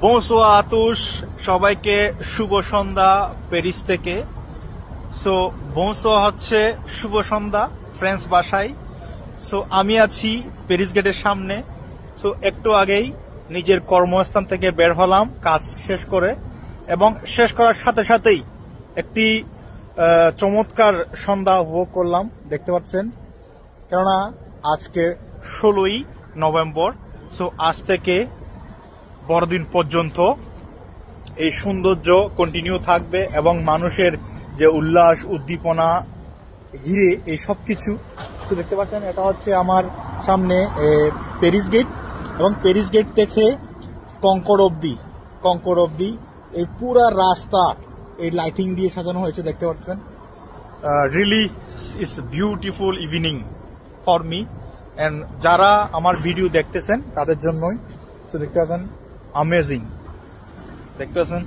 বনসোয়া আতুশ, সবাইকে শুভ সন্ধ্যা প্যারিস থেকে। সো বনসোয়া হচ্ছে শুভ সন্ধ্যা ফ্রেঞ্চ ভাষায়। সো আমি আছি প্যারিস গেটের সামনে। সো একটু আগেই নিজের কর্মস্থান থেকে বের হলাম কাজ শেষ করে, এবং শেষ করার সাথে সাথেই একটি চমৎকার সন্ধ্যা উপভোগ করলাম, দেখতে পাচ্ছেন। কেননা আজকে 16ই নভেম্বর। সো আজ থেকে বড়দিন পর্যন্ত এই সৌন্দর্য কন্টিনিউ থাকবে, এবং মানুষের যে উল্লাস উদ্দীপনা ঘিরে এই সব কিছু তো দেখতে পাচ্ছেন। এটা হচ্ছে আমার সামনে প্যারিস গেট, এবং প্যারিস গেট থেকে কঙ্কর অবধি এই পুরা রাস্তা এই লাইটিং দিয়ে সাজানো হয়েছে, দেখতে পাচ্ছেন। Really it's beautiful evening for me, and যারা আমার ভিডিও দেখতেছেন তাদের জন্যই। তো দেখতে পাচ্ছেন, অ্যামেজিং, দেখতে পাচ্ছেন।